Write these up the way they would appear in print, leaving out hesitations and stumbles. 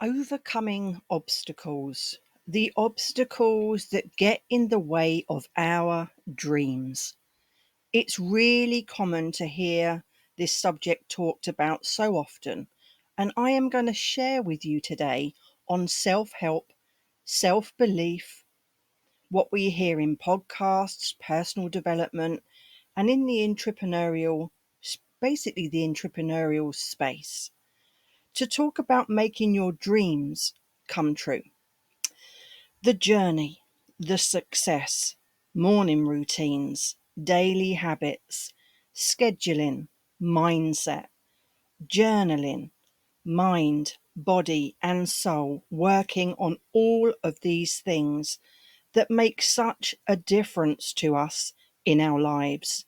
Overcoming obstacles, the obstacles that get in the way of our dreams. It's really common to hear this subject talked about so often, and I am going to share with you today on self help, self belief, what we hear in podcasts, personal development, and in the basically the entrepreneurial space, to talk about making your dreams come true. The journey, the success, morning routines, daily habits, scheduling, mindset, journaling, mind, body, and soul, working on all of these things that make such a difference to us in our lives.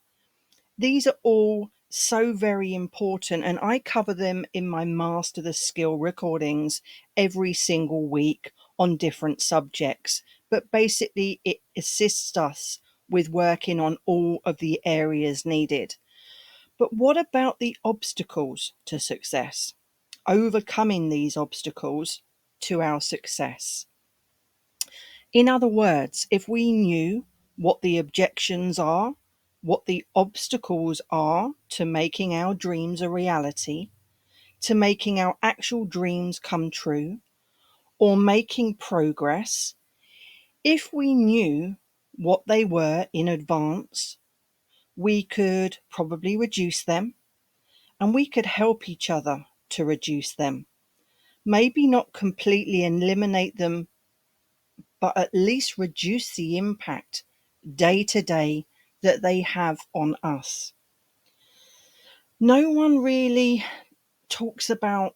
These are all so very important, and I cover them in my Master the Skill recordings every single week on different subjects. But basically, it assists us with working on all of the areas needed. But what about the obstacles to success? Overcoming these obstacles to our success. In other words, if we knew what the objections are, what the obstacles are to making our dreams a reality, to making our actual dreams come true, or making progress, if we knew what they were in advance, we could probably reduce them, and we could help each other to reduce them. Maybe not completely eliminate them, but at least reduce the impact day to day that they have on us. No one really talks about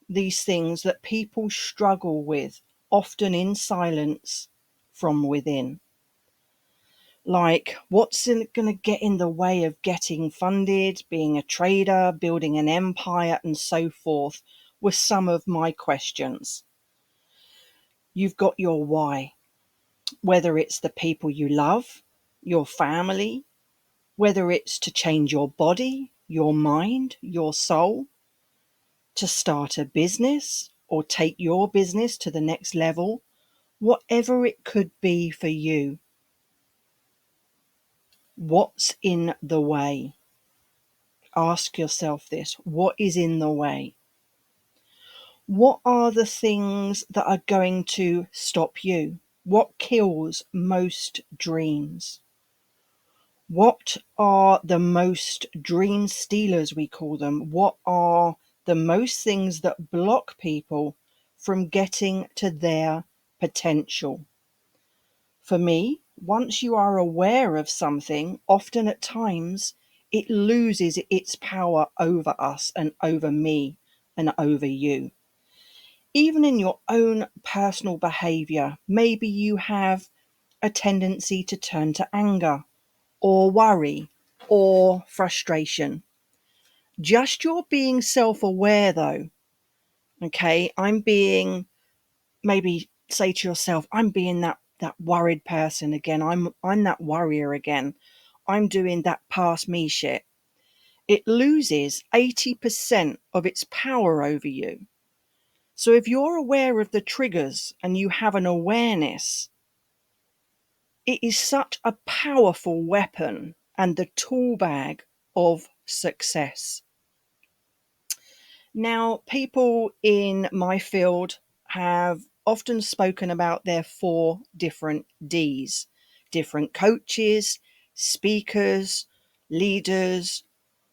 these things that people struggle with, often in silence from within. Like, what's going to get in the way of getting funded, being a trader, building an empire, and so forth, were some of my questions. You've got your why, whether it's the people you love, your family, whether it's to change your body, your mind, your soul, to start a business or take your business to the next level, whatever it could be for you. What's in the way? Ask yourself this. What is in the way? What are the things that are going to stop you? What kills most dreams? What are the most dream stealers, we call them? What are the most things that block people from getting to their potential? For me, once you are aware of something, often at times it loses its power over us and over me and over you. Even in your own personal behavior, maybe you have a tendency to turn to anger or worry or frustration. Just your being self-aware though, okay? Maybe say to yourself, I'm being that worried person again. I'm that worrier again. I'm doing that past me shit. It loses 80% of its power over you. So if you're aware of the triggers and you have an awareness, it is such a powerful weapon and the tool bag of success. Now, people in my field have often spoken about their 4 different Ds, different coaches, speakers, leaders,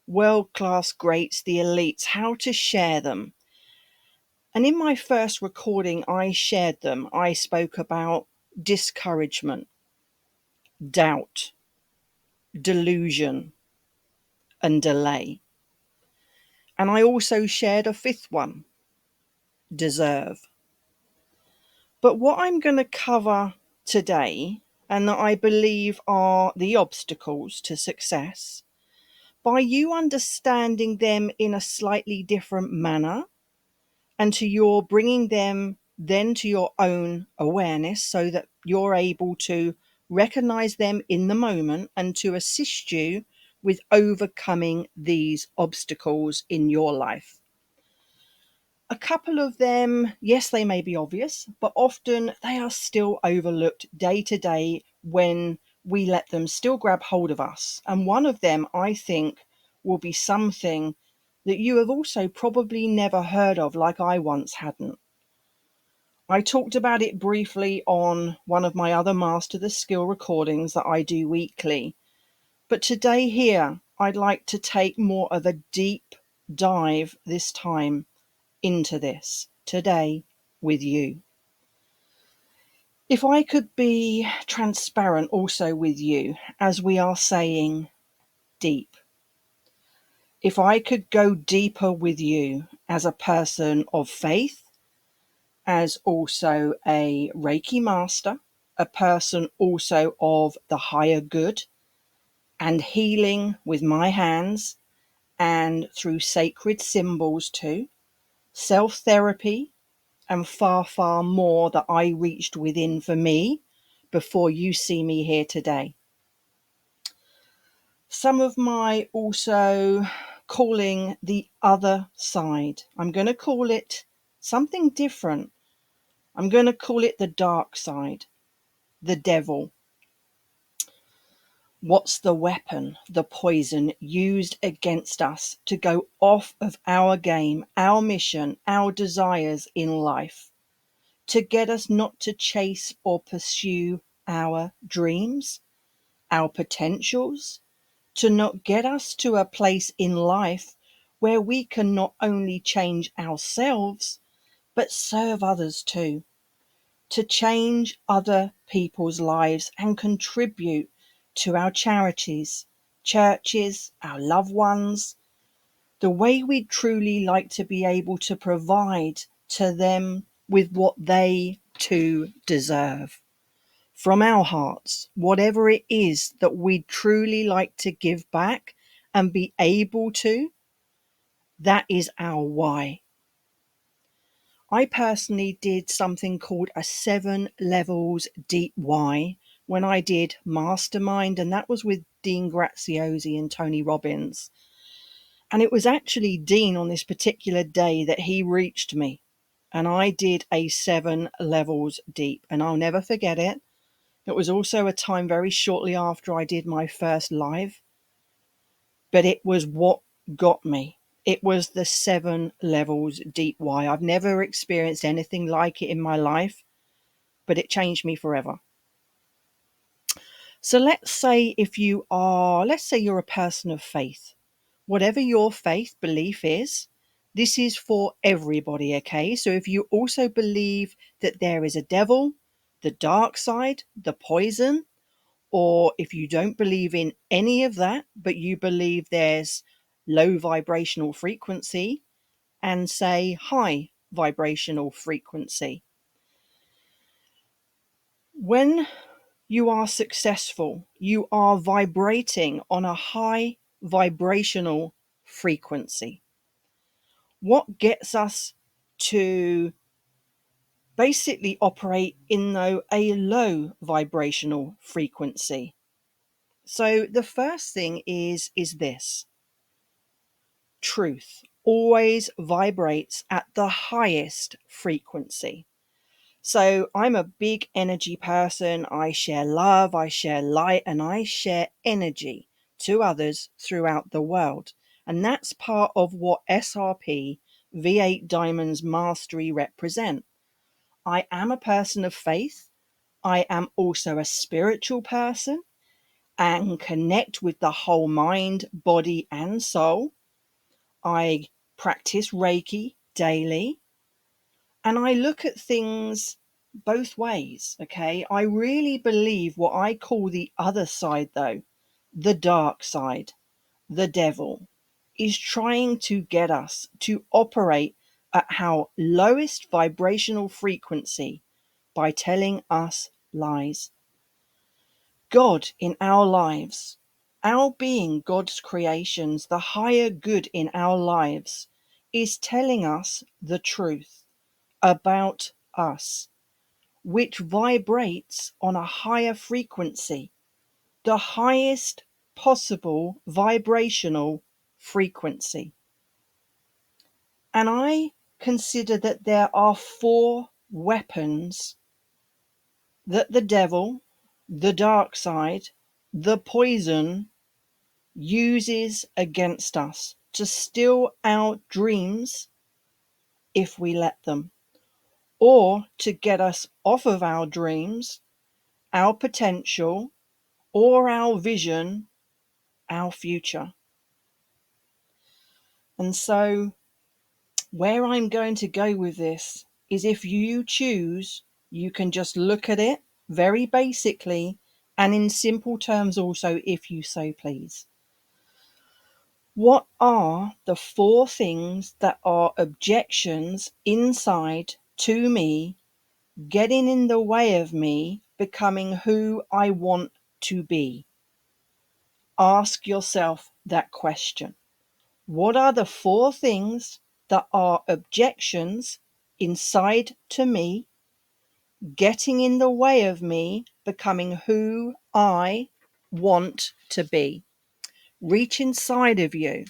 world-class greats, the elites, how to share them. And in my first recording, I shared them. I spoke about discouragement, doubt, delusion, and delay. And I also shared a 5th one, deserve. But what I'm going to cover today, and that I believe are the obstacles to success, by you understanding them in a slightly different manner, and to your bringing them then to your own awareness so that you're able to recognize them in the moment and to assist you with overcoming these obstacles in your life. A couple of them, yes, they may be obvious, but often they are still overlooked day to day when we let them still grab hold of us. And one of them, I think, will be something that you have also probably never heard of, like I once hadn't. I talked about it briefly on one of my other Master the Skill recordings that I do weekly. But today here, I'd like to take more of a deep dive this time into this today with you. If I could be transparent also with you, as we are saying, deep. If I could go deeper with you as a person of faith, as also a Reiki master, a person also of the higher good, and healing with my hands and through sacred symbols too, self-therapy, and far, far more that I reached within for me before you see me here today. Some of my also calling the other side. I'm going to call it something different. I'm going to call it the dark side, the devil. What's the weapon, the poison used against us to go off of our game, our mission, our desires in life, to get us not to chase or pursue our dreams, our potentials, to not get us to a place in life where we can not only change ourselves, but serve others too, to change other people's lives and contribute to our charities, churches, our loved ones, the way we'd truly like to be able to provide to them with what they too deserve. From our hearts, whatever it is that we'd truly like to give back and be able to, that is our why. I personally did something called a 7 levels deep why when I did Mastermind, and that was with Dean Graziosi and Tony Robbins. And it was actually Dean on this particular day that he reached me, and I did a 7 levels deep, and I'll never forget it. It was also a time very shortly after I did my first live, but it was what got me. It was the 7 levels deep why. I've never experienced anything like it in my life, but it changed me forever. So let's say you're a person of faith. Whatever your faith belief is, this is for everybody, okay? So if you also believe that there is a devil, the dark side, the poison, or if you don't believe in any of that, but you believe there's low vibrational frequency and say high vibrational frequency. When you are successful, you are vibrating on a high vibrational frequency. What gets us to basically operate in a low vibrational frequency? So the first thing is this: truth always vibrates at the highest frequency. So I'm a big energy person. I share love, I share light, and I share energy to others throughout the world. And that's part of what SRP V8 Diamonds Mastery represent. I am a person of faith. I am also a spiritual person and connect with the whole mind, body, and soul. I practice Reiki daily, and I look at things both ways, okay? I really believe what I call the other side, though, the dark side, the devil, is trying to get us to operate at our lowest vibrational frequency by telling us lies. God in our lives, our being God's creations, the higher good in our lives, is telling us the truth about us, which vibrates on a higher frequency, the highest possible vibrational frequency. And I consider that there are 4 weapons that the devil, the dark side, the poison uses against us to steal our dreams if we let them, or to get us off of our dreams, our potential, or our vision, our future. And so where I'm going to go with this is, if you choose, you can just look at it very basically and in simple terms also, if you so please. What are the 4 things that are objections inside to me getting in the way of me becoming who I want to be? Ask yourself that question. What are the 4 things that are objections inside to me getting in the way of me becoming who I want to be? Reach inside of you,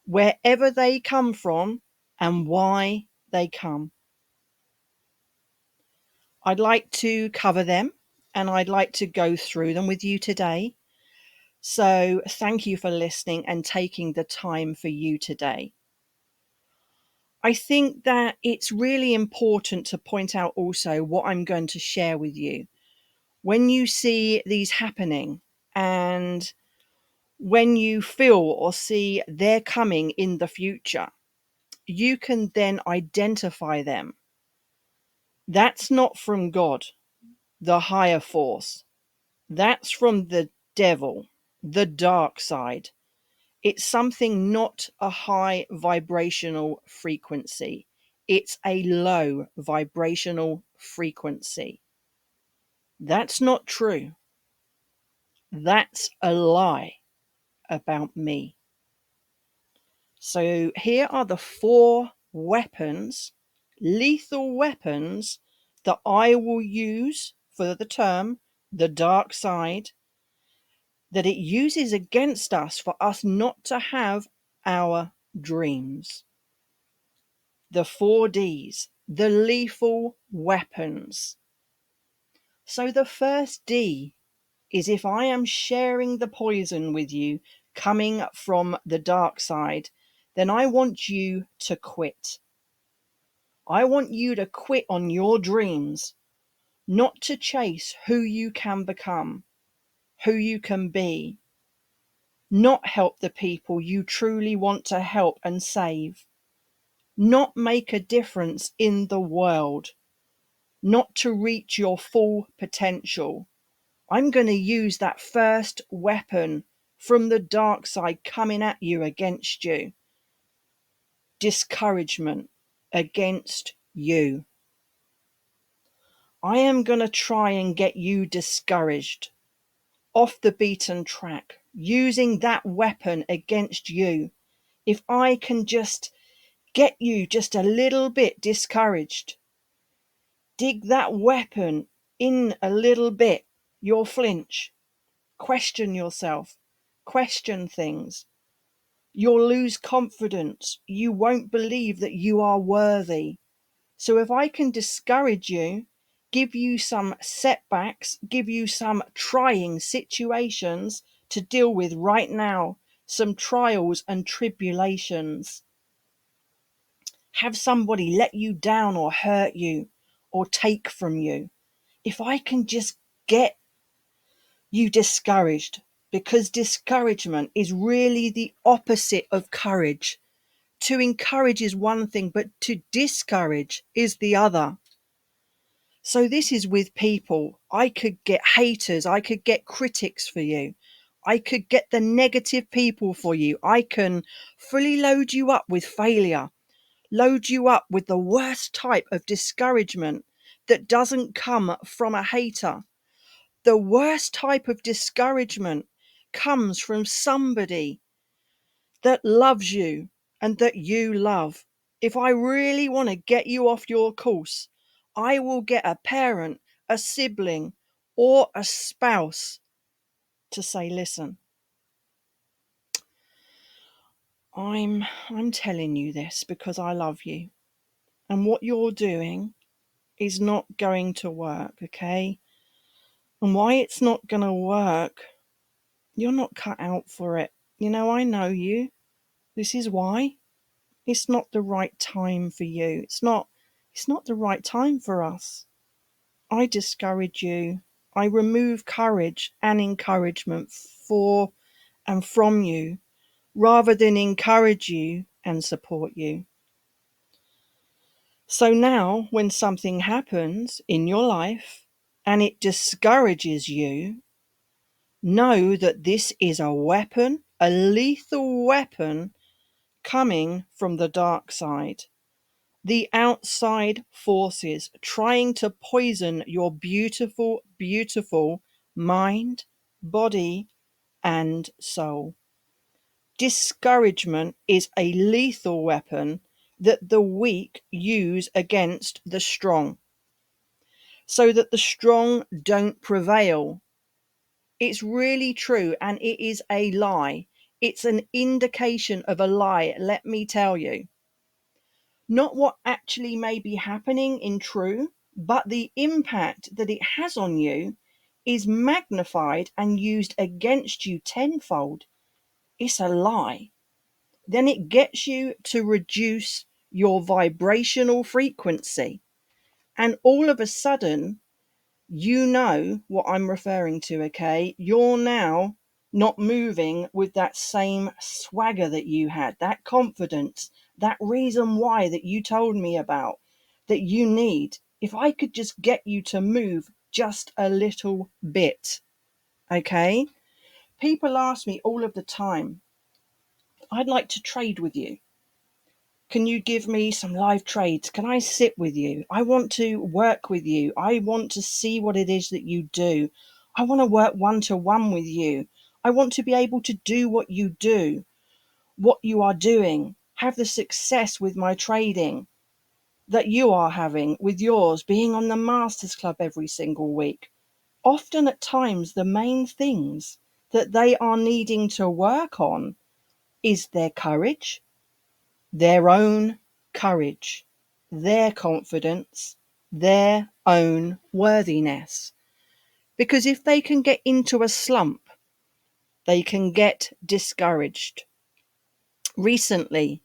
wherever they come from and why they come. I'd like to cover them and I'd like to go through them with you today. So thank you for listening and taking the time for you today. I think that it's really important to point out also what I'm going to share with you. When you see these happening and when you feel or see they're coming in the future, you can then identify them. That's not from God, the higher force. That's from the devil, the dark side. It's something not a high vibrational frequency. It's a low vibrational frequency. That's not true. That's a lie about me. So here are the 4 weapons, lethal weapons, that I will use for the term the dark side, that it uses against us for us not to have our dreams. The 4 Ds, the lethal weapons. So the first D is, if I am sharing the poison with you coming from the dark side, then I want you to quit. I want you to quit on your dreams, not to chase who you can become, who you can be, not help the people you truly want to help and save, not make a difference in the world, not to reach your full potential. I'm going to use that first weapon from the dark side coming at you against you. Discouragement against you. I am going to try and get you discouraged, off the beaten track, using that weapon against you. If I can just get you just a little bit discouraged, dig that weapon in a little bit, you'll flinch, question yourself, question things. You'll lose confidence. You won't believe that you are worthy. So if I can discourage you, give you some setbacks, give you some trying situations to deal with right now, some trials and tribulations, have somebody let you down or hurt you or take from you, if I can just get you discouraged, because discouragement is really the opposite of courage. To encourage is one thing, but to discourage is the other. So this is with people. I could get haters. I could get critics for you. I could get the negative people for you. I can fully load you up with failure, load you up with the worst type of discouragement that doesn't come from a hater. The worst type of discouragement comes from somebody that loves you and that you love. If I really want to get you off your course, I will get a parent, a sibling, or a spouse to say, listen, I'm telling you this because I love you. and what you're doing is not going to work, okay? And why it's not going to work, you're not cut out for it. I know you. This is why. It's not the right time for you. It's not the right time for us. I discourage you. I remove courage and encouragement for and from you rather than encourage you and support you. So now, when something happens in your life and it discourages you, know that this is a weapon, a lethal weapon coming from the dark side. The outside forces trying to poison your beautiful, beautiful mind, body, and soul. Discouragement is a lethal weapon that the weak use against the strong, so that the strong don't prevail. It's really true, and it is a lie. It's an indication of a lie, let me tell you. Not what actually may be happening in true, but the impact that it has on you is magnified and used against you tenfold. It's a lie. Then it gets you to reduce your vibrational frequency. And all of a sudden, you know what I'm referring to, okay? You're now not moving with that same swagger that you had, that confidence, that reason why that you told me about, that you need. If I could just get you to move just a little bit, okay? People ask me all of the time, I'd like to trade with you. Can you give me some live trades? Can I sit with you? I want to work with you. I want to see what it is that you do. I want to work one-to-one with you. I want to be able to do what you do, what you are doing, have the success with my trading that you are having with yours, being on the Masters Club every single week. Often at times, the main things that they are needing to work on is their courage, their own courage, their confidence, their own worthiness. Because if they can get into a slump, they can get discouraged. Recently,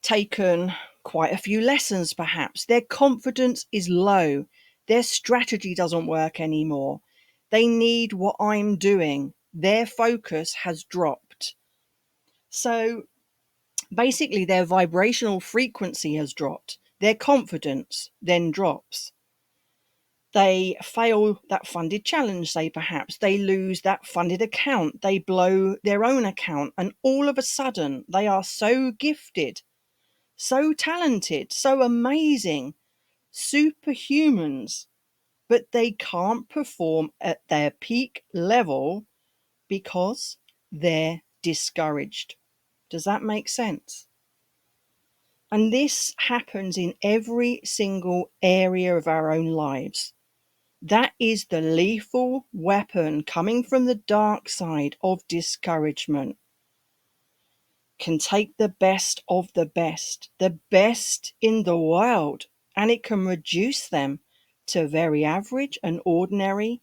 taken quite a few lessons perhaps. Their confidence is low. Their strategy doesn't work anymore. They need what I'm doing. Their focus has dropped. So basically, their vibrational frequency has dropped. Their confidence then drops. They fail that funded challenge, say perhaps. They lose that funded account. They blow their own account. And all of a sudden, they are so gifted, so talented, so amazing, superhumans, but they can't perform at their peak level because they're discouraged. Does that make sense? And this happens in every single area of our own lives. That is the lethal weapon coming from the dark side of discouragement. Can take the best of the best in the world, and it can reduce them to very average and ordinary,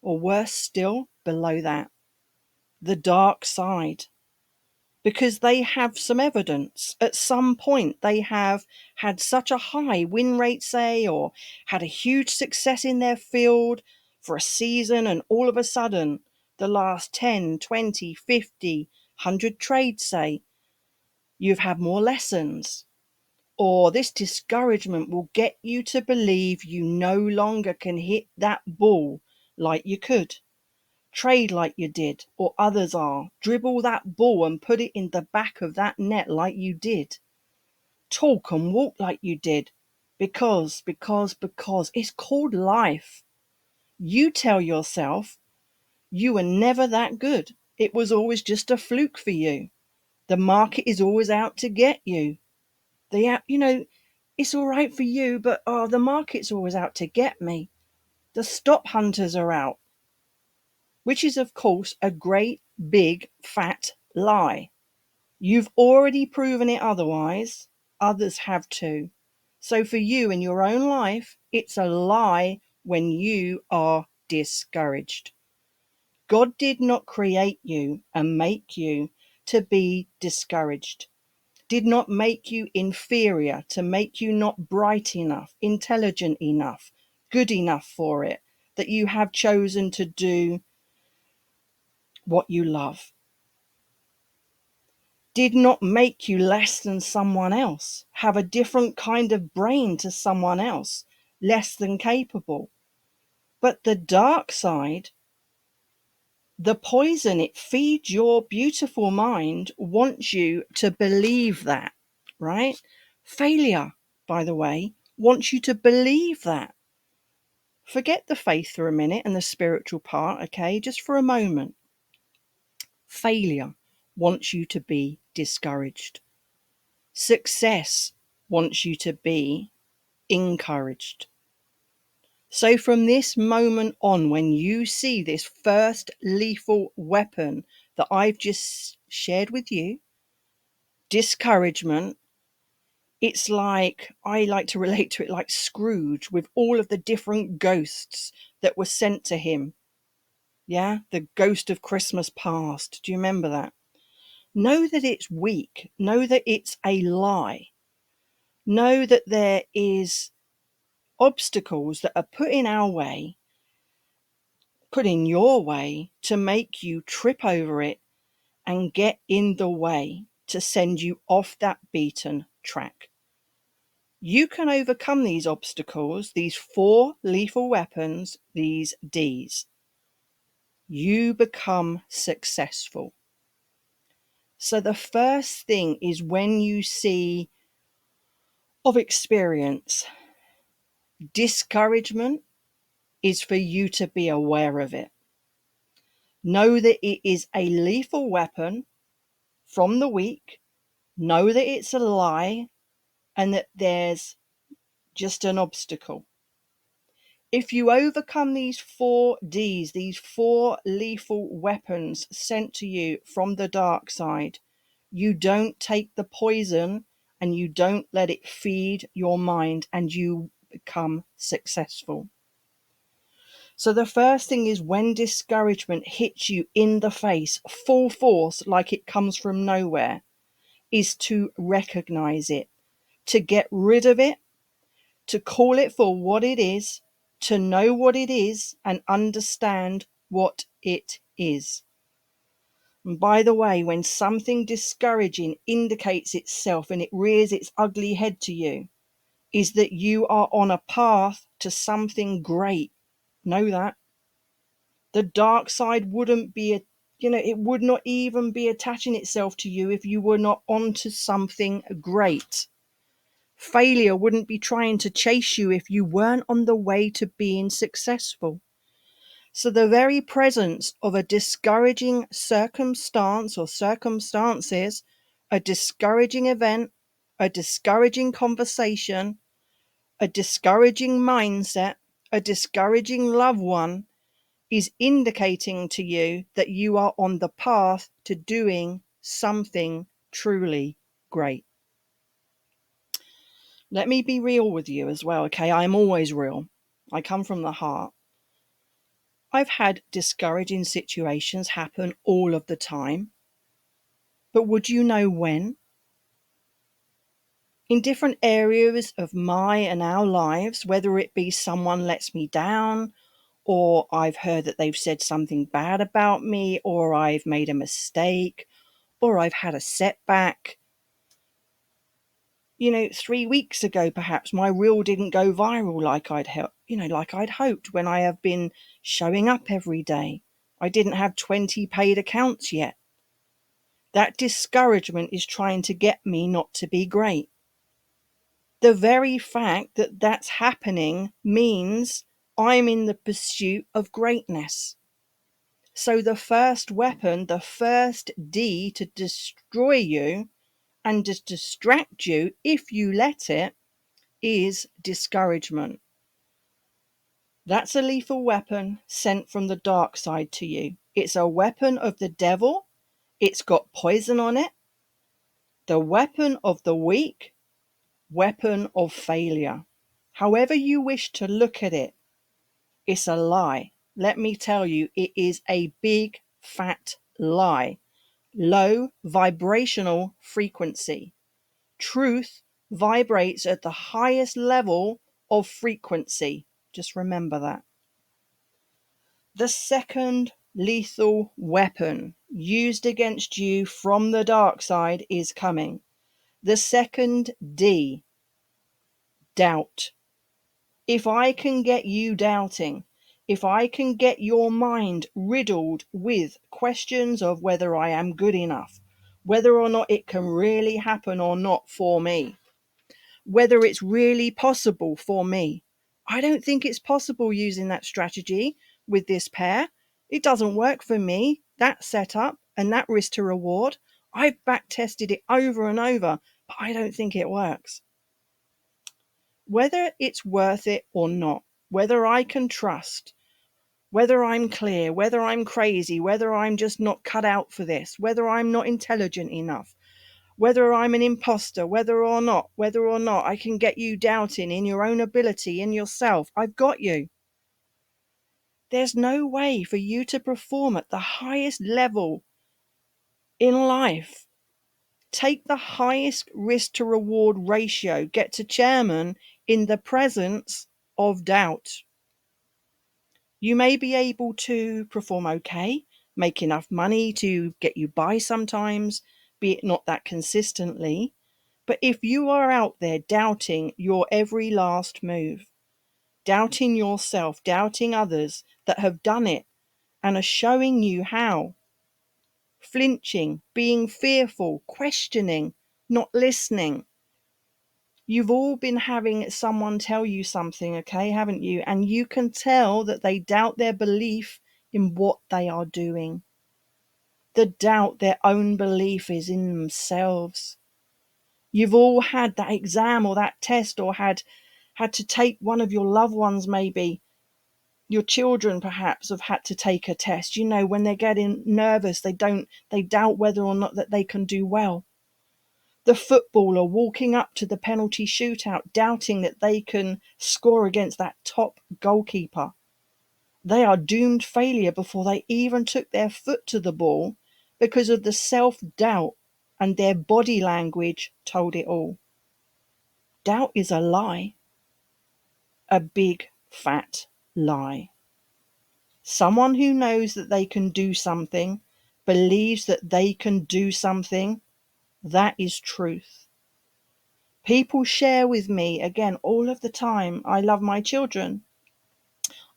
or worse still, below that. The dark side. Because they have some evidence. At some point, they have had such a high win rate, say, or had a huge success in their field for a season, and all of a sudden, the last 10, 20, 50, 100 trades, say, you've had more lessons. Or this discouragement will get you to believe you no longer can hit that ball like you could. Trade like you did, or others are. Dribble that ball and put it in the back of that net like you did. Talk and walk like you did. Because it's called life. You tell yourself you were never that good. It was always just a fluke for you. The market is always out to get you. It's all right for you, but the market's always out to get me. The stop hunters are out. Which is, of course, a great, big, fat lie. You've already proven it otherwise. Others have too. So for you in your own life, it's a lie when you are discouraged. God did not create you and make you to be discouraged, did not make you inferior, to make you not bright enough, intelligent enough, good enough for it, that you have chosen to do what you love. Did not make you less than someone else, have a different kind of brain to someone else, less than capable. But the dark side, the poison it feeds your beautiful mind, wants you to believe that, right? Failure, by the way, wants you to believe that. Forget the faith for a minute and the spiritual part, okay? Just for a moment. Failure wants you to be discouraged. Success wants you to be encouraged. So from this moment on, when you see this first lethal weapon that I've just shared with you, discouragement, it's like, I like to relate to it like Scrooge with all of the different ghosts that were sent to him. Yeah, the ghost of Christmas past. Do you remember that? Know that it's weak. Know that it's a lie. Know that there is obstacles that are put in our way, put in your way, to make you trip over it and get in the way, to send you off that beaten track. You can overcome these obstacles, these 4 lethal weapons, these Ds. You become successful. So the first thing is, when you see of experience discouragement, is for you to be aware of it. Know that it is a lethal weapon from the weak. Know that it's a lie and that there's just an obstacle. If you overcome these 4 Ds, these 4 lethal weapons sent to you from the dark side, you don't take the poison and you don't let it feed your mind, and you become successful. So the first thing is, when discouragement hits you in the face, full force, like it comes from nowhere, is to recognize it, to get rid of it, to call it for what it is, to know what it is and understand what it is. And by the way, when something discouraging indicates itself and it rears its ugly head to you, is that you are on a path to something great. Know that. The dark side wouldn't be, it would not even be attaching itself to you if you were not onto something great. Failure wouldn't be trying to chase you if you weren't on the way to being successful. So the very presence of a discouraging circumstance or circumstances, a discouraging event, a discouraging conversation, a discouraging mindset, a discouraging loved one, is indicating to you that you are on the path to doing something truly great. Let me be real with you as well, okay? I'm always real. I come from the heart. I've had discouraging situations happen all of the time. But would you know when? In different areas of my and our lives, whether it be someone lets me down, or I've heard that they've said something bad about me, or I've made a mistake, or I've had a setback. 3 weeks ago, perhaps my reel didn't go viral like I'd hoped, when I have been showing up every day. I didn't have 20 paid accounts yet. That discouragement is trying to get me not to be great. The very fact that that's happening means I'm in the pursuit of greatness. So the first weapon, the first D to destroy you and to distract you, if you let it, is discouragement. That's a lethal weapon sent from the dark side to you. It's a weapon of the devil. It's got poison on it. The weapon of the weak weapon of failure. However you wish to look at it, it's a lie. Let me tell you, it is a big fat lie. Low vibrational frequency. Truth vibrates at the highest level of frequency. Just remember that. The second lethal weapon used against you from the dark side is coming. The second D, doubt. If I can get you doubting, if I can get your mind riddled with questions of whether I am good enough, whether or not it can really happen or not for me, whether it's really possible for me. I don't think it's possible using that strategy with this pair. It doesn't work for me, that setup and that risk to reward. I've back tested it over and over, but I don't think it works. Whether it's worth it or not, whether I can trust, whether I'm clear, whether I'm crazy, whether I'm just not cut out for this, whether I'm not intelligent enough, whether I'm an imposter, whether or not I can get you doubting in your own ability, in yourself, I've got you. There's no way for you to perform at the highest level in life. Take the highest risk to reward ratio, get to chairman in the presence of doubt. You may be able to perform okay, make enough money to get you by sometimes, be it not that consistently. But if you are out there doubting your every last move, doubting yourself, doubting others that have done it and are showing you how, flinching, being fearful, questioning, not listening, you've all been having someone tell you something, okay, haven't you? And you can tell that they doubt their belief in what they are doing. The doubt their own belief is in themselves. You've all had that exam or that test, or had to take one of your loved ones, maybe your children perhaps have had to take a test. You know, when they're getting nervous, they doubt whether or not that they can do well. The footballer walking up to the penalty shootout, doubting that they can score against that top goalkeeper. They are doomed failure before they even took their foot to the ball because of the self-doubt, and their body language told it all. Doubt is a lie, a big fat lie. Someone who knows that they can do something, believes that they can do something, that is truth. People share with me, again, all of the time, I love my children.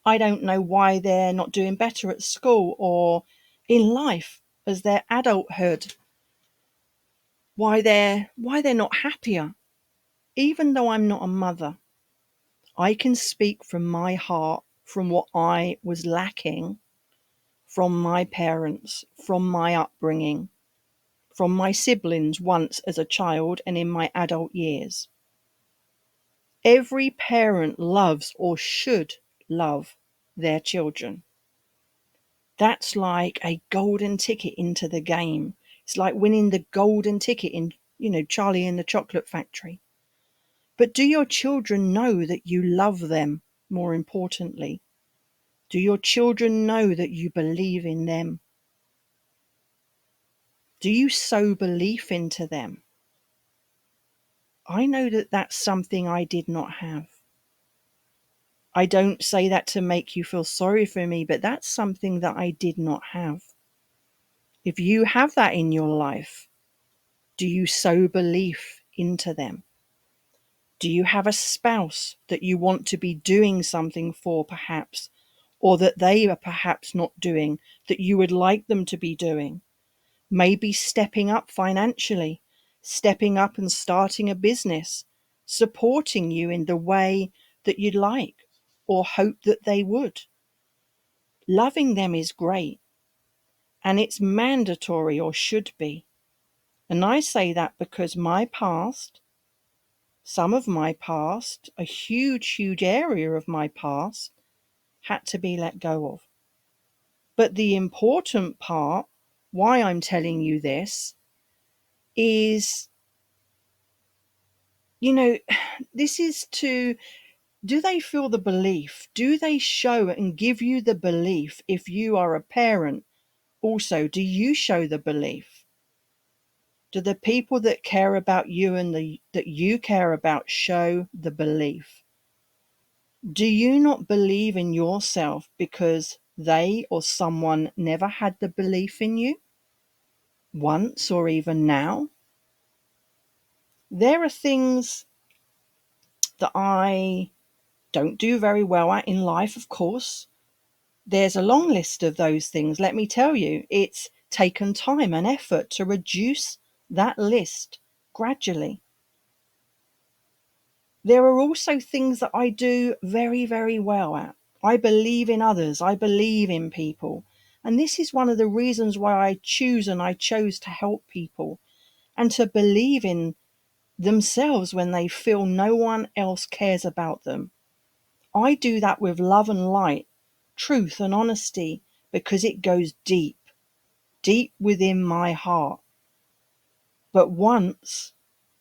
I don't know why they're not doing better at school or in life as their adulthood, why they're not happier. Even though I'm not a mother, I can speak from my heart, from what I was lacking from my parents, from my upbringing, from my siblings once as a child and in my adult years. Every parent loves or should love their children. That's like a golden ticket into the game. It's like winning the golden ticket in, Charlie and the Chocolate Factory. But do your children know that you love them, more importantly? Do your children know that you believe in them? Do you sow belief into them? I know that that's something I did not have. I don't say that to make you feel sorry for me, but that's something that I did not have. If you have that in your life, do you sow belief into them? Do you have a spouse that you want to be doing something for, perhaps, or that they are perhaps not doing, that you would like them to be doing? Maybe stepping up financially, stepping up and starting a business, supporting you in the way that you'd like or hope that they would. Loving them is great, and it's mandatory, or should be. And I say that because my past, some of my past, a huge, huge area of my past had to be let go of. But the important part, why I'm telling you this, is You know, this is to, do they feel the belief? Do they show and give you the belief? If you are a parent, also, do you show the belief? Do the people that care about you and that you care about show the belief? Do you not believe in yourself because they or someone never had the belief in you once or even now? There are things that I don't do very well at in life, of course. There's a long list of those things. Let me tell you, it's taken time and effort to reduce that list gradually. There are also things that I do very, very well at. I believe in others. I believe in people. And this is one of the reasons why I chose to help people and to believe in themselves when they feel no one else cares about them. I do that with love and light, truth and honesty, because it goes deep, deep within my heart. But once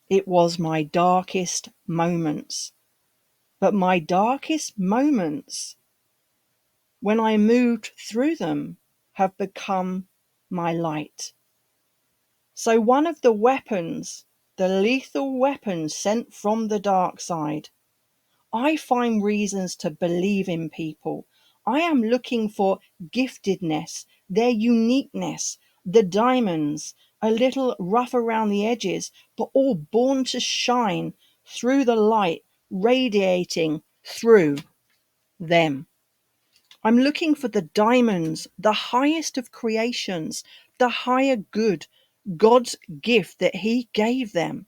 it was my darkest moments. But my darkest moments, when I moved through them, have become my light. So one of the weapons, the lethal weapons sent from the dark side, I find reasons to believe in people. I am looking for giftedness, their uniqueness, the diamonds, a little rough around the edges, but all born to shine through the light, radiating through them. I'm looking for the diamonds, the highest of creations, the higher good, God's gift that He gave them,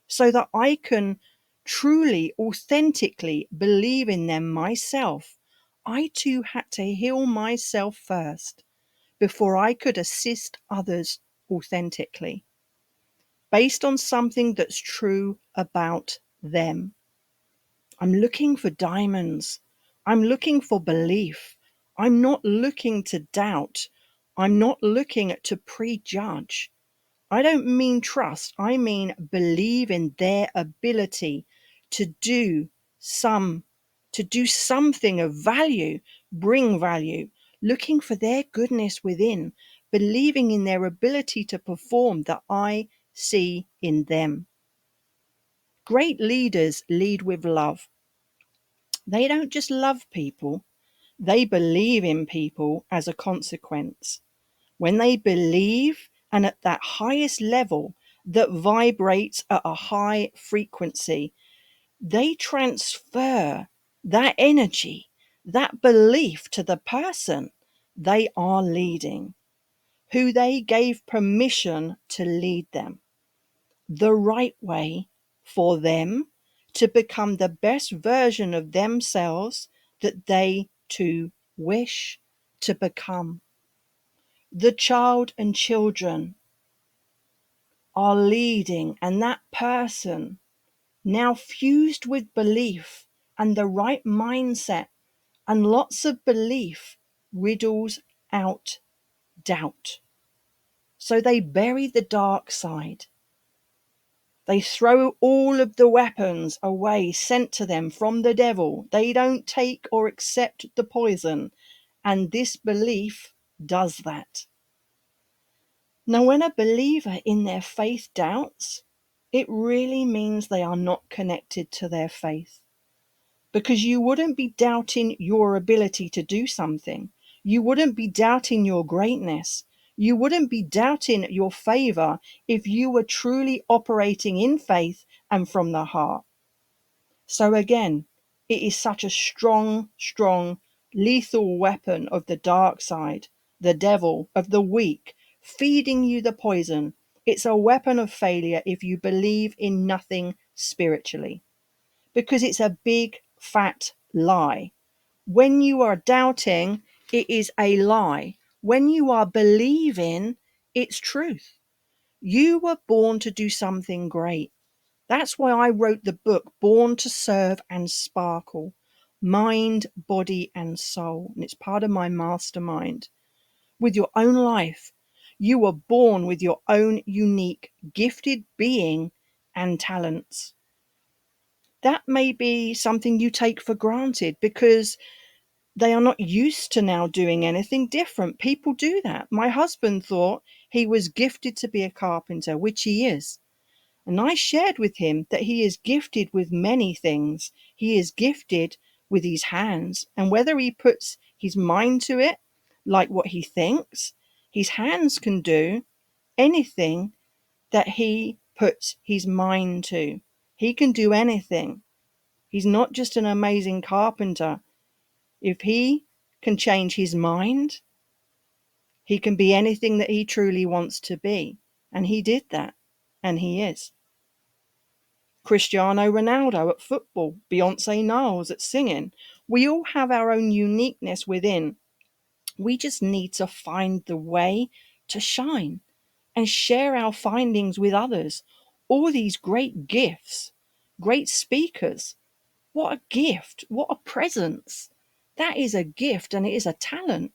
so that I can truly, authentically believe in them myself. I too had to heal myself first before I could assist others authentically, based on something that's true about them. I'm looking for diamonds. I'm looking for belief. I'm not looking to doubt. I'm not looking to prejudge. I don't mean trust. I mean believe in their ability to do some, to do something of value, bring value, looking for their goodness within, believing in their ability to perform that I see in them. Great leaders lead with love. They don't just love people, they believe in people as a consequence. When they believe, and at that highest level that vibrates at a high frequency, they transfer that energy, that belief to the person they are leading, who they gave permission to lead them the right way for them to become the best version of themselves that they too wish to become. The child and children are leading, and that person, now fused with belief and the right mindset and lots of belief, riddles out doubt. So they bury the dark side. They throw all of the weapons away sent to them from the devil. They don't take or accept the poison. And this belief does that. Now, when a believer in their faith doubts, it really means they are not connected to their faith. Because you wouldn't be doubting your ability to do something. You wouldn't be doubting your greatness. You wouldn't be doubting your favor if you were truly operating in faith and from the heart. So again, it is such a strong, strong, lethal weapon of the dark side, the devil, of the weak, feeding you the poison. It's a weapon of failure if you believe in nothing spiritually, because it's a big, fat lie. When you are doubting, it is a lie. When you are believing, it's truth. You were born to do something great. That's why I wrote the book, Born to Serve and Sparkle, Mind, Body and Soul. And it's part of my mastermind. With your own life, you were born with your own unique, gifted being and talents. That may be something you take for granted because they are not used to now doing anything different. People do that. My husband thought he was gifted to be a carpenter, which he is. And I shared with him that he is gifted with many things. He is gifted with his hands. And whether he puts his mind to it, like what he thinks, his hands can do anything that he puts his mind to. He can do anything. He's not just an amazing carpenter. If he can change his mind, he can be anything that he truly wants to be. And he did that. And he is. Cristiano Ronaldo at football, Beyonce Knowles at singing. We all have our own uniqueness within. We just need to find the way to shine and share our findings with others. All these great gifts, great speakers. What a gift. What a presence. That is a gift and it is a talent.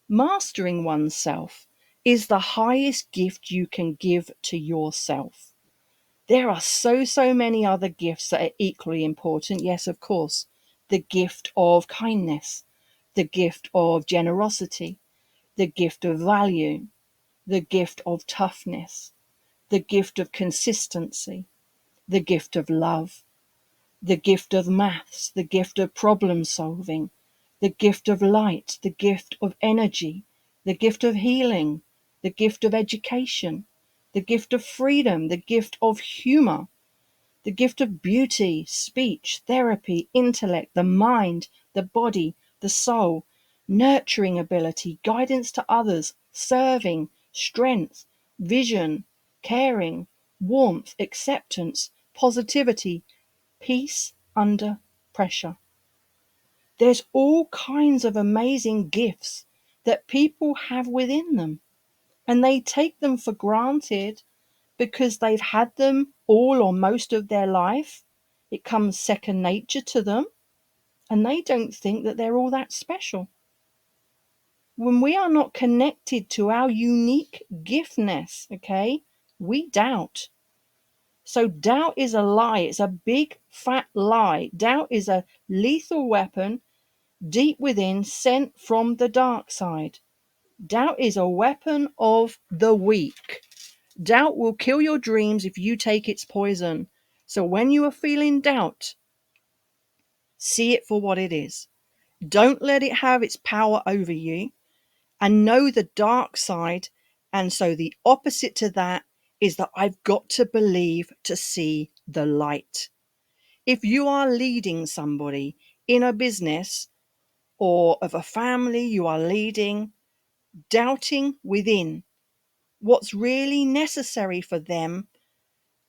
Mastering oneself is the highest gift you can give to yourself. There are so many other gifts that are equally important. Yes, of course, the gift of kindness, the gift of generosity, the gift of value, the gift of toughness, the gift of consistency, the gift of love, the gift of maths, the gift of problem solving, the gift of light, the gift of energy, the gift of healing, the gift of education, the gift of freedom, the gift of humor, the gift of beauty, speech, therapy, intellect, the mind, the body, the soul, nurturing ability, guidance to others, serving, strength, vision, caring, warmth, acceptance, positivity, peace under pressure. There's all kinds of amazing gifts that people have within them, and they take them for granted because they've had them all or most of their life. It comes second nature to them, and they don't think that they're all that special. When we are not connected to our unique giftness, okay, we doubt. So doubt is a lie. It's a big fat lie. Doubt is a lethal weapon deep within, sent from the dark side. Doubt is a weapon of the weak. Doubt will kill your dreams if you take its poison. So when you are feeling doubt, see it for what it is. Don't let it have its power over you, and know the dark side. And so the opposite to that is that I've got to believe to see the light. If you are leading somebody in a business or of a family you are leading, doubting within what's really necessary for them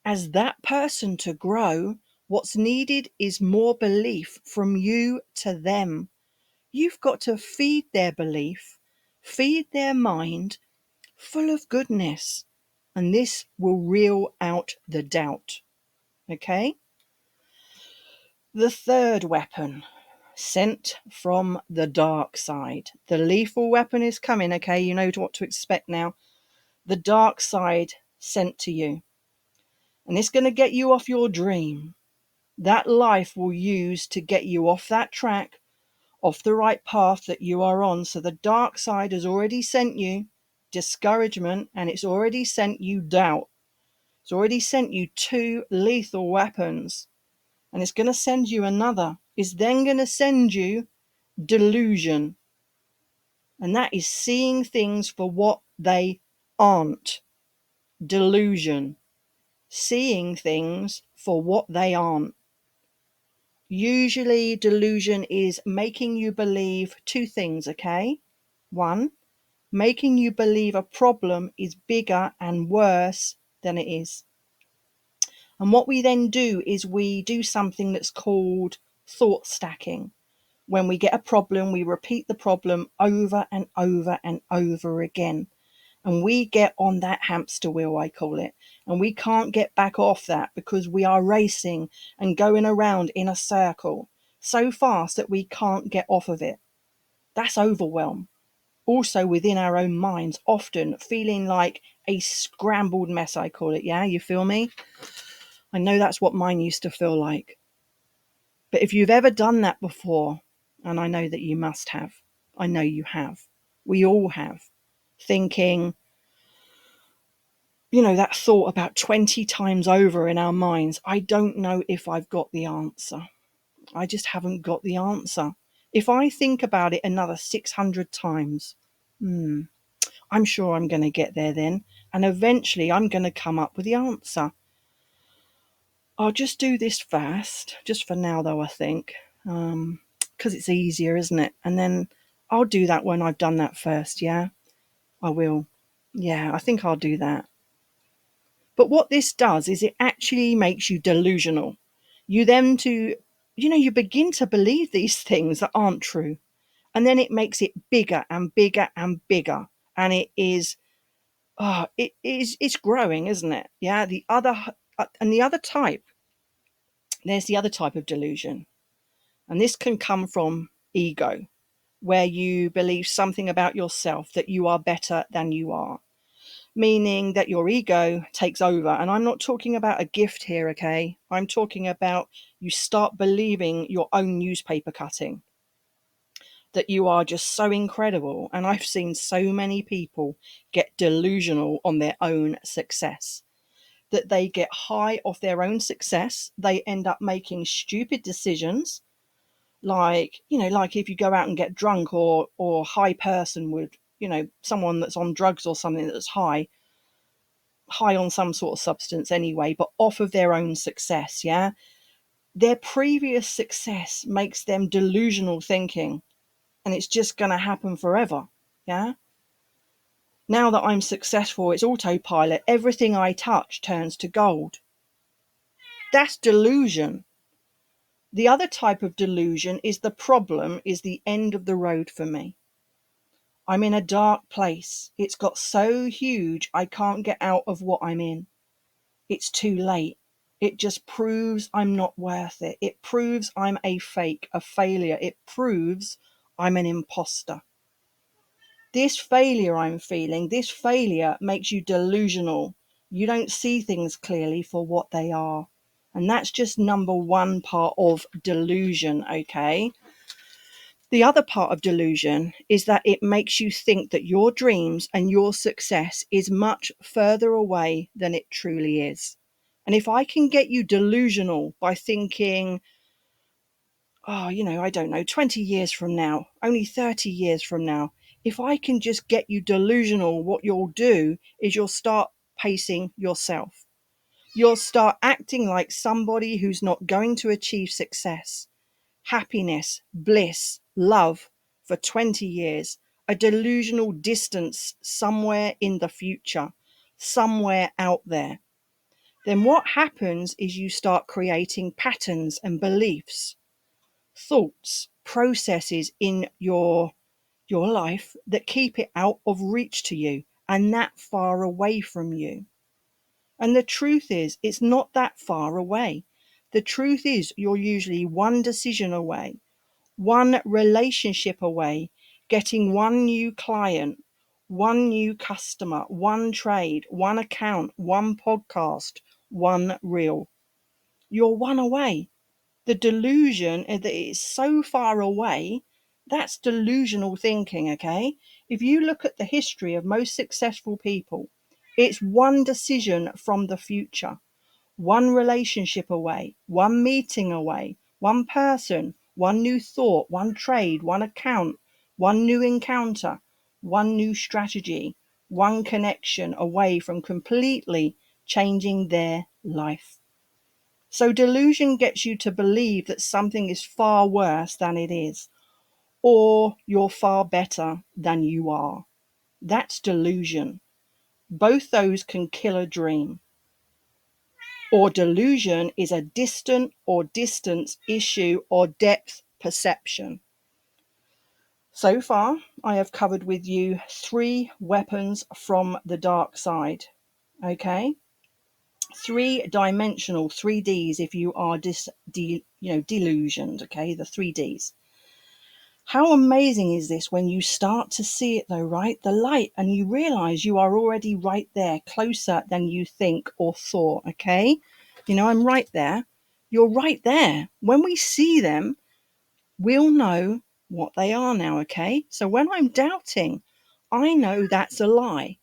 as that person to grow, what's needed is more belief from you to them. You've got to feed their belief, feed their mind full of goodness, and this will reel out the doubt. Okay? The third weapon, sent from the dark side. The lethal weapon is coming, okay? You know what to expect now. The dark side sent to you. And it's going to get you off your dream. That life will use to get you off that track, off the right path that you are on. So the dark side has already sent you discouragement, and it's already sent you doubt. It's already sent you two lethal weapons, and it's going to send you another. It's then going to send you delusion, and that is seeing things for what they aren't. Delusion, seeing things for what they aren't. Usually delusion is making you believe two things, okay? One, making you believe a problem is bigger and worse than it is. And what we then do is we do something that's called thought stacking. When we get a problem, we repeat the problem over and over and over again. And we get on that hamster wheel, I call it. And we can't get back off that because we are racing and going around in a circle so fast that we can't get off of it. That's overwhelm. Also within our own minds, often feeling like a scrambled mess, I call it. Yeah, you feel me? I know that's what mine used to feel like. But if you've ever done that before, and I know that you must have, I know you have, we all have, thinking, that thought about 20 times over in our minds, I don't know if I've got the answer. I just haven't got the answer. If I think about it another 600 times, I'm sure I'm going to get there then. And eventually I'm going to come up with the answer. I'll just do this first, just for now though, I think, because it's easier, isn't it? And then I'll do that when I've done that first, yeah? I will. Yeah, I think I'll do that. But what this does is it actually makes you delusional. You then you begin to believe these things that aren't true. And then it makes it bigger and bigger and bigger. And it's growing, isn't it? Yeah. There's the other type of delusion. And this can come from ego, where you believe something about yourself, that you are better than you are, meaning that your ego takes over. And I'm not talking about a gift here, okay? I'm talking about you start believing your own newspaper cutting, that you are just so incredible. And I've seen so many people get delusional on their own success, that they get high off their own success. They end up making stupid decisions, like if you go out and get drunk, or a high person would, someone that's on drugs or something, that's high on some sort of substance anyway, but off of their own success. Yeah, their previous success makes them delusional thinking, and it's just going to happen forever. Yeah, now that I'm successful, it's autopilot, everything I touch turns to gold. That's delusion. The other type of delusion is the problem is the end of the road for me. I'm in a dark place. It's got so huge I can't get out of what I'm in. It's too late. It just proves I'm not worth it. It proves I'm a fake, a failure. It proves I'm an imposter. This failure I'm feeling, this failure makes you delusional. You don't see things clearly for what they are. And that's just number one part of delusion, okay? The other part of delusion is that it makes you think that your dreams and your success is much further away than it truly is. And if I can get you delusional by thinking, oh, I don't know, 20 years from now, only 30 years from now, if I can just get you delusional, what you'll do is you'll start pacing yourself. You'll start acting like somebody who's not going to achieve success, happiness, bliss, love for 20 years, a delusional distance somewhere in the future, somewhere out there. Then what happens is you start creating patterns and beliefs, thoughts, processes in your life that keep it out of reach to you and that far away from you. And the truth is, it's not that far away. The truth is, you're usually one decision away, one relationship away, getting one new client, one new customer, one trade, one account, one podcast, one reel. You're one away. The delusion that it's so far away, that's delusional thinking, okay? If you look at the history of most successful people, it's one decision from the future, one relationship away, one meeting away, one person, one new thought, one trade, one account, one new encounter, one new strategy, one connection away from completely changing their life. So delusion gets you to believe that something is far worse than it is, or you're far better than you are. That's delusion. Both those can kill a dream. Or delusion is a distant or distance issue or depth perception. So far, I have covered with you 3 weapons from the dark side. Okay? 3-dimensional, 3Ds if you are delusioned, okay? The 3Ds. How amazing is this when you start to see it though, right? The light, and you realize you are already right there, closer than you think or thought, okay? I'm right there. You're right there. When we see them, we'll know what they are now, okay? So when I'm doubting, I know that's a lie.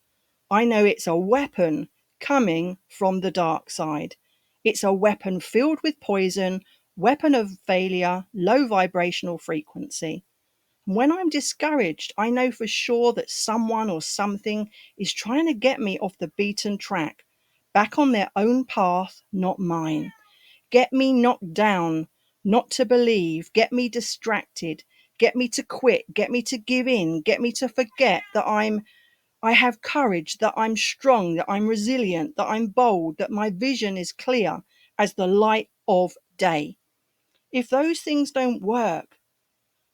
I know it's a weapon coming from the dark side. It's a weapon filled with poison, weapon of failure, low vibrational frequency. When I'm discouraged, I know for sure that someone or something is trying to get me off the beaten track, back on their own path, not mine. Get me knocked down, not to believe, get me distracted, get me to quit, get me to give in, get me to forget that I have courage, that I'm strong, that I'm resilient, that I'm bold, that my vision is clear as the light of day. If those things don't work,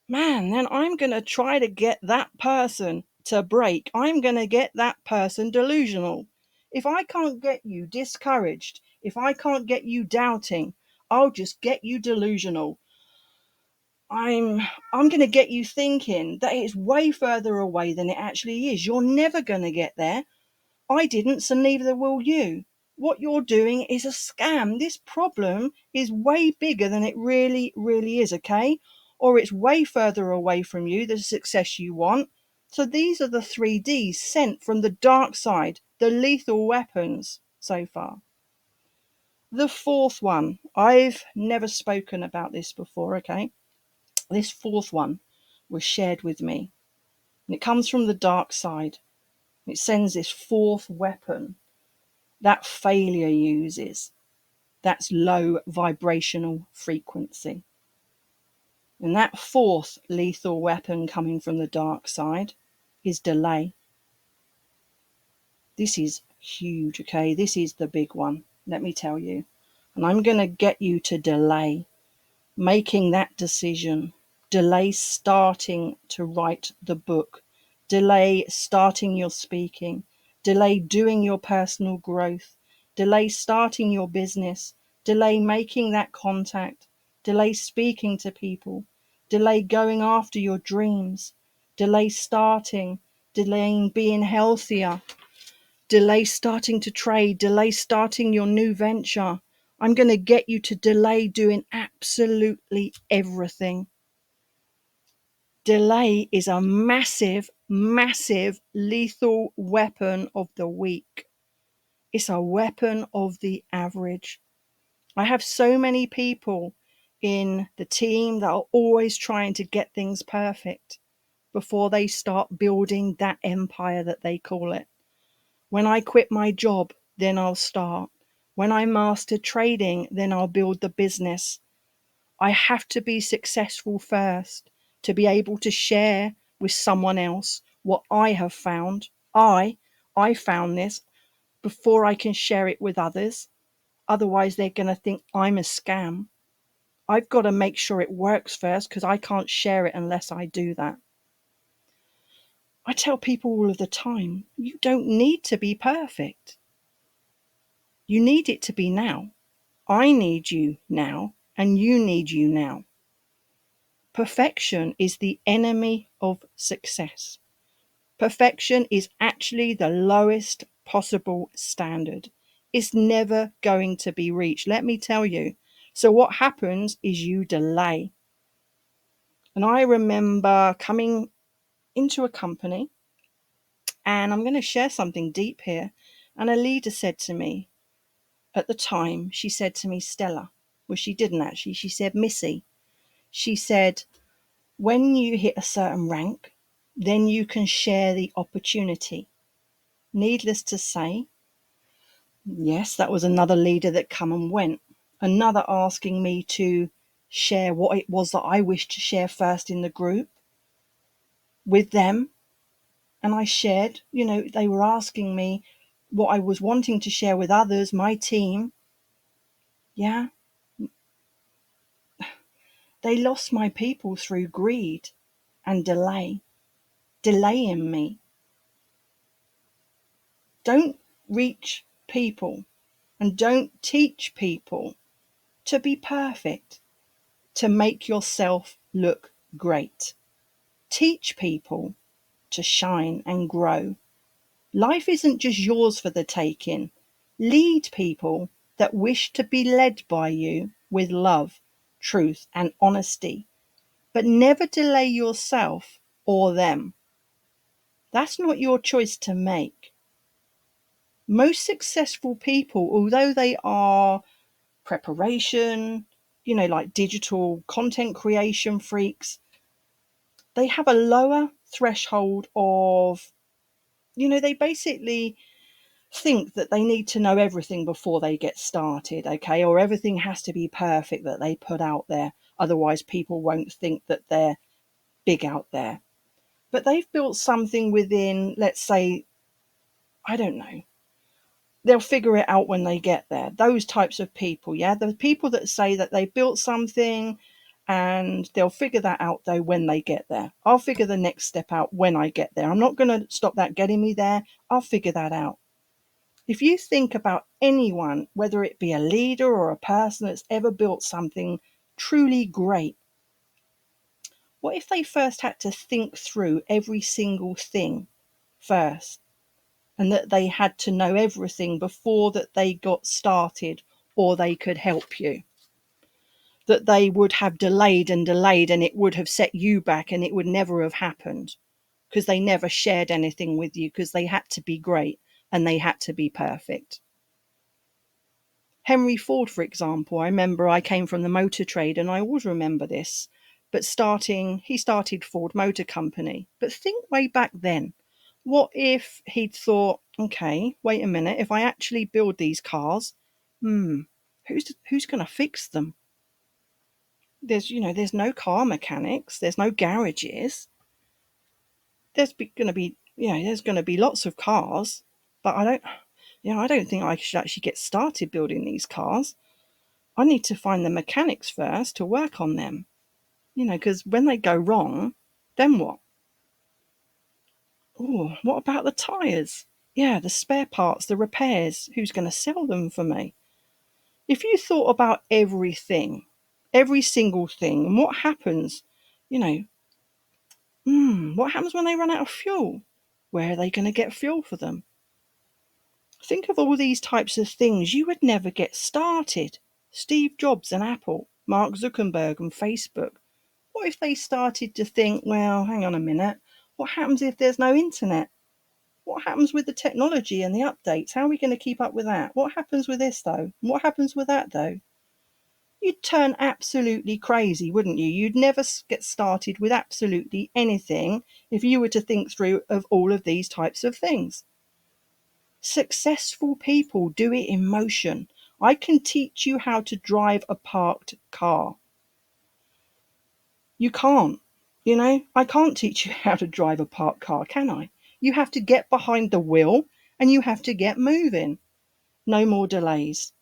man, then I'm going to try to get that person to break. I'm going to get that person delusional. If I can't get you discouraged, if I can't get you doubting, I'll just get you delusional. I'm going to get you thinking that it's way further away than it actually is. You're never going to get there. I didn't, so neither will you. What you're doing is a scam. This problem is way bigger than it really, really is, okay? Or it's way further away from you, the success you want. So these are the 3Ds sent from the dark side, the lethal weapons so far. The fourth one, I've never spoken about this before, okay? This fourth one was shared with me. And it comes from the dark side. It sends this fourth weapon that failure uses. That's low vibrational frequency. And that fourth lethal weapon coming from the dark side is delay. This is huge, okay? This is the big one, let me tell you. And I'm going to get you to delay making that decision, delay starting to write the book, delay starting your speaking, delay doing your personal growth, delay starting your business, delay making that contact, delay speaking to people, delay going after your dreams, delay starting, delaying being healthier, delay starting to trade, delay starting your new venture. I'm going to get you to delay doing absolutely everything. Delay is a massive, massive lethal weapon of the weak. It's a weapon of the average. I have so many people in the team that are always trying to get things perfect before they start building that empire that they call it. When I quit my job, then I'll start. When I master trading, then I'll build the business. I have to be successful first to be able to share with someone else what I have found. I found this before I can share it with others. Otherwise, they're going to think I'm a scam. I've got to make sure it works first because I can't share it unless I do that. I tell people all of the time, you don't need to be perfect. You need it to be now. I need you now, and you need you now. Perfection is the enemy of success. Perfection is actually the lowest possible standard. It's never going to be reached, let me tell you. So what happens is you delay. And I remember coming into a company, and I'm going to share something deep here. And a leader said to me at the time, she said to me, Stella, well, she didn't actually, she said, Missy, she said, when you hit a certain rank, then you can share the opportunity. Needless to say, yes, that was another leader that come and went. Another asking me to share what it was that I wished to share first in the group with them. And I shared, they were asking me what I was wanting to share with others, my team. Yeah. They lost my people through greed and delaying me. Don't reach people and don't teach people to be perfect, to make yourself look great. Teach people to shine and grow. Life isn't just yours for the taking. Lead people that wish to be led by you. with love, truth, and honesty, but never delay yourself or them. That's not your choice to make. Most successful people, although they are preparation, like digital content creation freaks, they have a lower threshold of, they basically think that they need to know everything before they get started, okay? Or everything has to be perfect that they put out there. Otherwise, people won't think that they're big out there. But they've built something within, let's say, I don't know, they'll figure it out when they get there. Those types of people, yeah? The people that say that they built something and they'll figure that out though when they get there. I'll figure the next step out when I get there. I'm not going to stop that getting me there. I'll figure that out. If you think about anyone, whether it be a leader or a person that's ever built something truly great, what if they first had to think through every single thing first, and that they had to know everything before that they got started, or they could help you? That they would have delayed and delayed, and it would have set you back, and it would never have happened because they never shared anything with you, because they had to be great and they had to be perfect. Henry Ford, for example, I remember I came from the motor trade, and I always remember this, but he started Ford Motor Company. But think way back then, what if he'd thought, okay, wait a minute, if I actually build these cars, who's going to fix them? There's no car mechanics, there's no garages. There's going to be lots of cars, but I don't think I should actually get started building these cars. I need to find the mechanics first to work on them, because when they go wrong, then what? Oh, what about the tyres? Yeah, the spare parts, the repairs. Who's going to sell them for me? If you thought about everything, every single thing, and what happens, what happens when they run out of fuel? Where are they going to get fuel for them? Think of all these types of things. You would never get started. Steve Jobs and Apple, Mark Zuckerberg and Facebook. What if they started to think, well, hang on a minute, what happens if there's no internet? What happens with the technology and the updates? How are we going to keep up with that? What happens with this, though? What happens with that, though? You'd turn absolutely crazy, wouldn't you? You'd never get started with absolutely anything if you were to think through of all of these types of things. Successful people do it in motion. I can teach you how to drive a parked car. You can't. I can't teach you how to drive a parked car, can I? You have to get behind the wheel and you have to get moving. No more delays.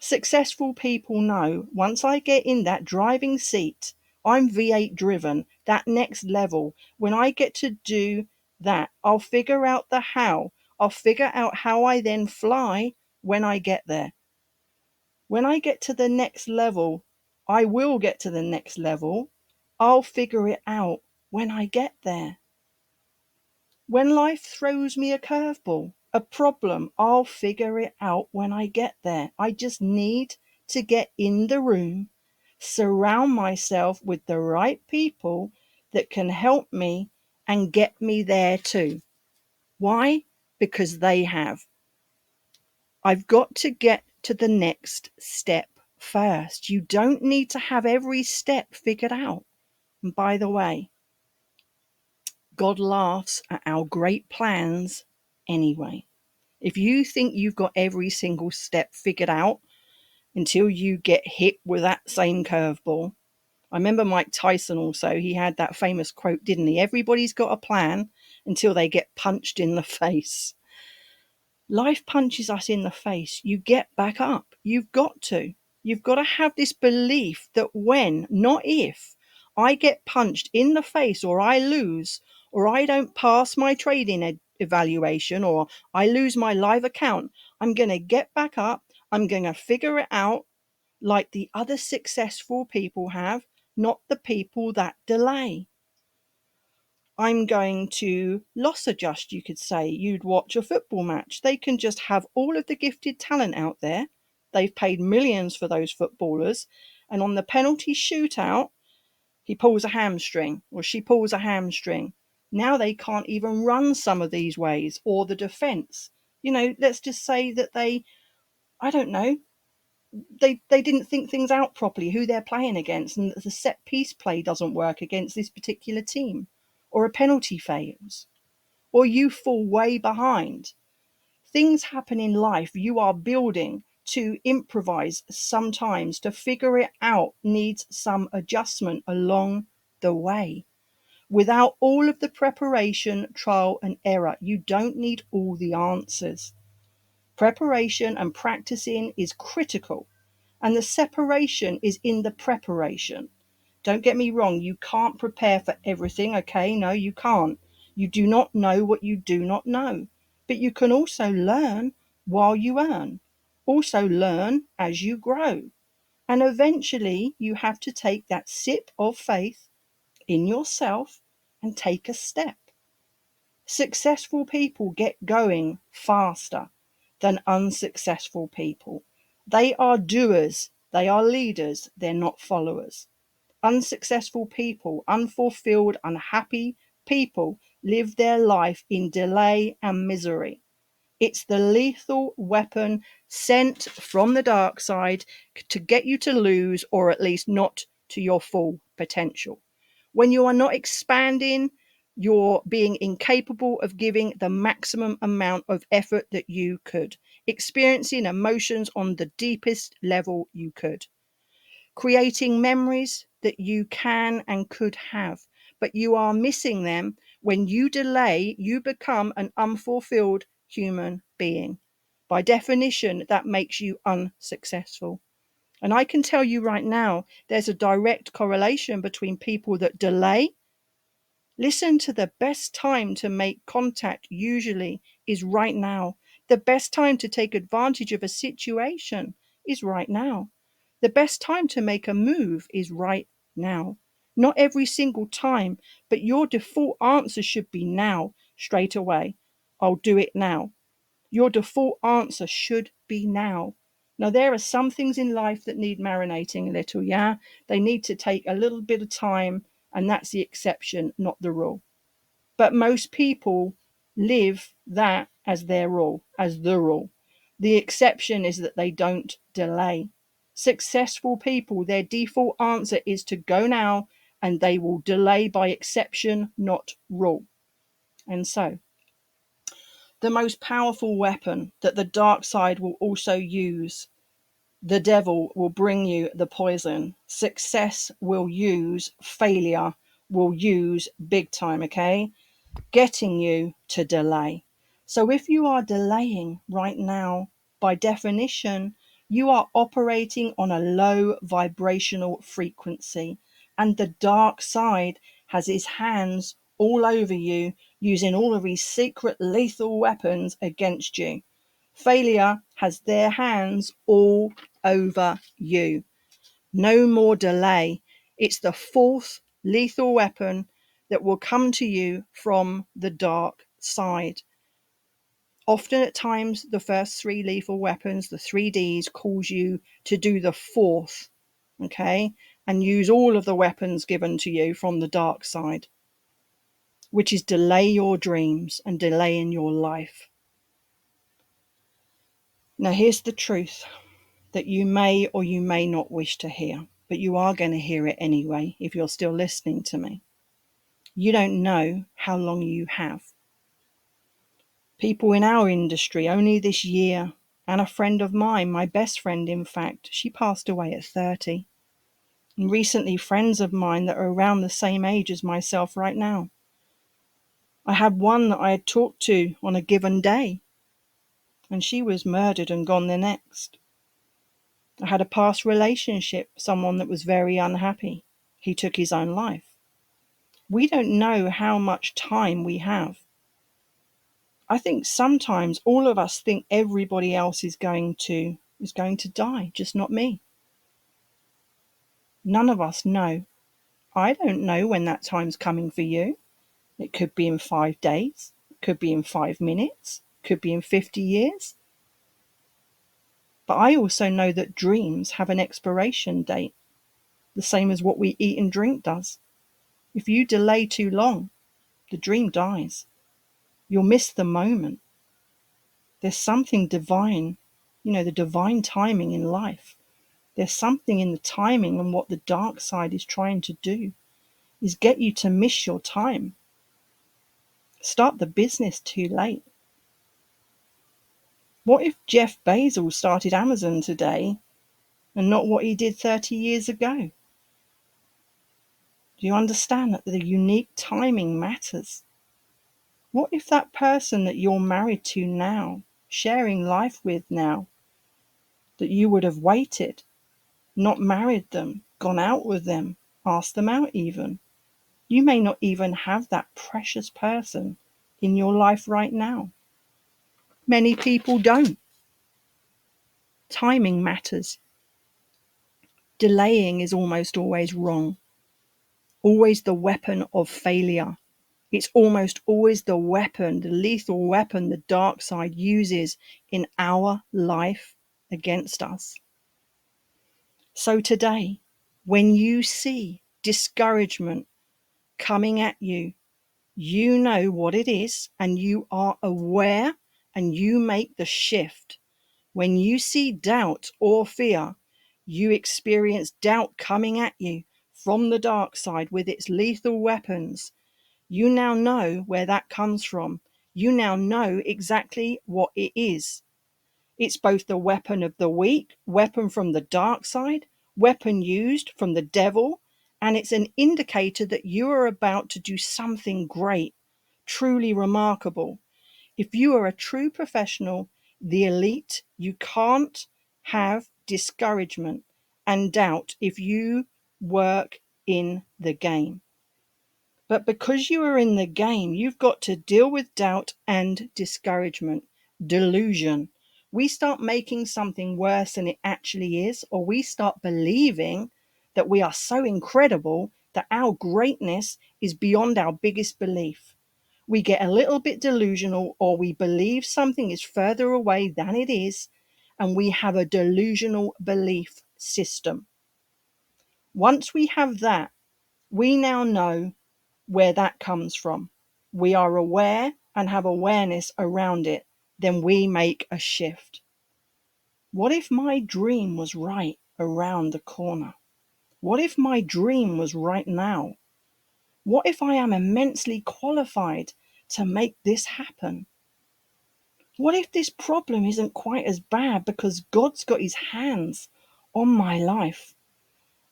Successful people know once I get in that driving seat, I'm V8 driven, that next level. When I get to do that, I'll figure out the how. I'll figure out how I then fly when I get there. When I get to the next level, I will get to the next level. I'll figure it out when I get there. When life throws me a curveball, a problem, I'll figure it out when I get there. I just need to get in the room, surround myself with the right people that can help me and get me there too. Why? Because they have. I've got to get to the next step first. You don't need to have every step figured out. And by the way, God laughs at our great plans anyway. If you think you've got every single step figured out until you get hit with that same curveball. I remember Mike Tyson also, he had that famous quote, didn't he? Everybody's got a plan until they get punched in the face. Life punches us in the face. You get back up. You've got to. You've got to have this belief that when, not if, I get punched in the face, or I lose, or I don't pass my trading evaluation, or I lose my live account, I'm going to get back up. I'm going to figure it out like the other successful people have, not the people that delay. I'm going to loss adjust, you could say. You'd watch a football match. They can just have all of the gifted talent out there, They've paid millions for those footballers. And on the penalty shootout, he pulls a hamstring or she pulls a hamstring. Now they can't even run some of these ways, or the defense. Let's just say that I don't know, they didn't think things out properly, who they're playing against, and the set piece play doesn't work against this particular team, or a penalty fails, or you fall way behind. Things happen in life. You are building to improvise sometimes. To figure it out needs some adjustment along the way. Without all of the preparation, trial and error, you don't need all the answers. Preparation and practicing is critical, and the separation is in the preparation. Don't get me wrong, you can't prepare for everything, okay? No, you can't. You do not know what you do not know. But you can also learn while you earn. Also learn as you grow. And eventually you have to take that sip of faith in yourself and take a step. Successful people get going faster than unsuccessful people. They are doers, they are leaders, they're not followers. Unsuccessful people, unfulfilled, unhappy people live their life in delay and misery. It's the lethal weapon sent from the dark side to get you to lose, or at least not to your full potential. When you are not expanding, you're being incapable of giving the maximum amount of effort that you could, experiencing emotions on the deepest level you could, creating memories that you can and could have, but you are missing them. When you delay, you become an unfulfilled human being. By definition, that makes you unsuccessful. And I can tell you right now, there's a direct correlation between people that delay. Listen, to the best time to make contact usually is right now. The best time to take advantage of a situation is right now. The best time to make a move is right now. Not every single time, but your default answer should be now, straight away. I'll do it now. Your default answer should be now. Now, there are some things in life that need marinating a little, yeah? They need to take a little bit of time, and that's the exception, not the rule. But most people live that as their rule, as the rule. The exception is that they don't delay. Successful people, their default answer is to go now, and they will delay by exception, not rule. And so, the most powerful weapon that the dark side will also use, the devil will bring you the poison. Success will use, failure will use big time, okay? Getting you to delay. So if you are delaying right now, by definition, you are operating on a low vibrational frequency, and the dark side has his hands all over you, using all of his secret lethal weapons against you. Failure has their hands all over you. No more delay. It's the fourth lethal weapon that will come to you from the dark side. Often at times, the first three lethal weapons, the 3Ds, cause you to do the fourth, okay? And use all of the weapons given to you from the dark side, which is delay your dreams and delay in your life. Now, here's the truth that you may or you may not wish to hear, but you are going to hear it anyway if you're still listening to me. You don't know how long you have. People in our industry, only this year, and a friend of mine, my best friend in fact, she passed away at 30. And recently, friends of mine that are around the same age as myself right now. I had one that I had talked to on a given day, and she was murdered and gone the next. I had a past relationship, someone that was very unhappy. He took his own life. We don't know how much time we have. I think sometimes all of us think everybody else is going to die, just not me. None of us know. I don't know when that time's coming for you. It could be in 5 days, it could be in 5 minutes, it could be in 50 years. But I also know that dreams have an expiration date, the same as what we eat and drink does. If you delay too long, the dream dies. You'll miss the moment. There's something divine, the divine timing in life. There's something in the timing, and what the dark side is trying to do is get you to miss your time. Start the business too late. What if Jeff Bezos started Amazon today and not what he did 30 years ago? Do you understand that the unique timing matters? What if that person that you're married to now, sharing life with now, that you would have waited, not married them, gone out with them, asked them out even? You may not even have that precious person in your life right now. Many people don't. Timing matters. Delaying is almost always wrong. Always the weapon of failure. It's almost always the weapon, the lethal weapon the dark side uses in our life against us. So today, when you see discouragement coming at you, you know what it is and you are aware and you make the shift. When you see doubt or fear, you experience doubt coming at you from the dark side with its lethal weapons. You now know where that comes from. You now know exactly what it is. It's both the weapon of the weak, weapon from the dark side, weapon used from the devil, and it's an indicator that you are about to do something great, truly remarkable. If you are a true professional, the elite, you can't have discouragement and doubt if you work in the game. But because you are in the game, you've got to deal with doubt and discouragement, delusion. We start making something worse than it actually is, or we start believing that we are so incredible that our greatness is beyond our biggest belief. We get a little bit delusional, or we believe something is further away than it is, and we have a delusional belief system. Once we have that, we now know where that comes from. We are aware and have awareness around it. Then we make a shift. What if my dream was right around the corner? What if my dream was right now? What if I am immensely qualified to make this happen? What if this problem isn't quite as bad because God's got his hands on my life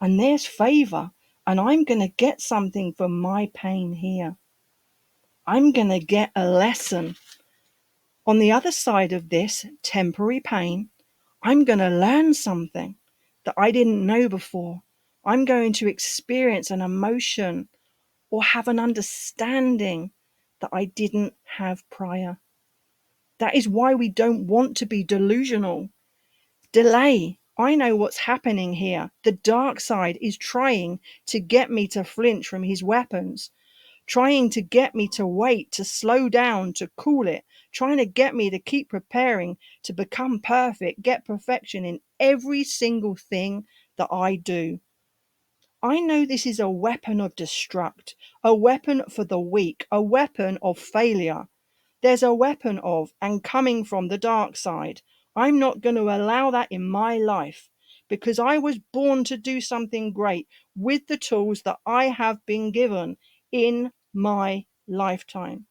and there's favor and I'm going to get something for my pain here? I'm going to get a lesson. On the other side of this temporary pain, I'm going to learn something that I didn't know before. I'm going to experience an emotion or have an understanding that I didn't have prior. That is why we don't want to be delusional. Delay. I know what's happening here. The dark side is trying to get me to flinch from his weapons, trying to get me to wait, to slow down, to cool it, trying to get me to keep preparing to become perfect, get perfection in every single thing that I do. I know this is a weapon of destruct, a weapon for the weak, a weapon of failure. There's a weapon of and coming from the dark side. I'm not going to allow that in my life because I was born to do something great with the tools that I have been given in my lifetime.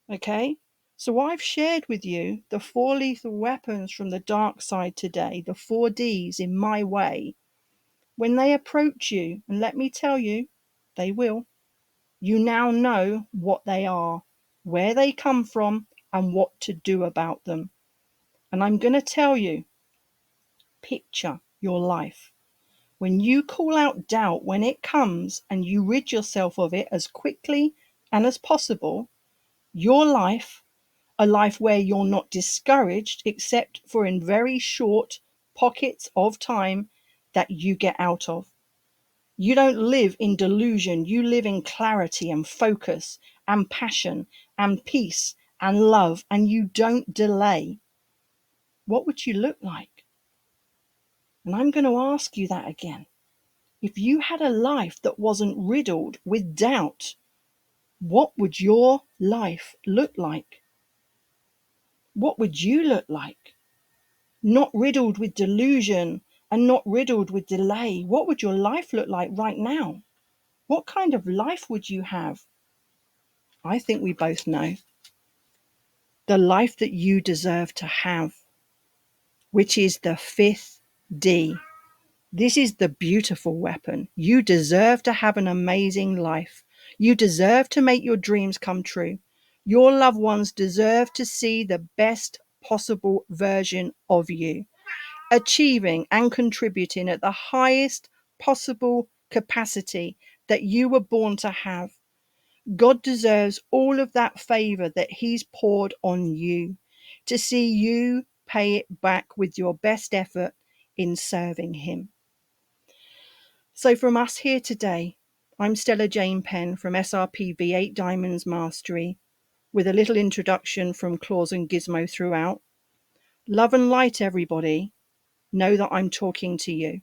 Okay? So I've shared with you the 4 lethal weapons from the dark side today, the 4 Ds in my way. When they approach you, and let me tell you, they will, you now know what they are, where they come from, and what to do about them. And I'm going to tell you, picture your life. When you call out doubt when it comes and you rid yourself of it as quickly and as possible, your life, a life where you're not discouraged except for in very short pockets of time that you get out of. You don't live in delusion. You live in clarity and focus and passion and peace and love, and you don't delay. What would you look like? And I'm going to ask you that again. If you had a life that wasn't riddled with doubt, what would your life look like? What would you look like? Not riddled with delusion and not riddled with delay. What would your life look like right now? What kind of life would you have? I think we both know. The life that you deserve to have, which is the fifth D. This is the beautiful weapon. You deserve to have an amazing life. You deserve to make your dreams come true. Your loved ones deserve to see the best possible version of you, achieving and contributing at the highest possible capacity that you were born to have. God deserves all of that favor that He's poured on you, to see you pay it back with your best effort in serving Him. So from us here today, I'm Stella Jane Penn from SRP V8 Diamonds Mastery, with a little introduction from Claus and Gizmo throughout. Love and light, everybody. Know that I'm talking to you.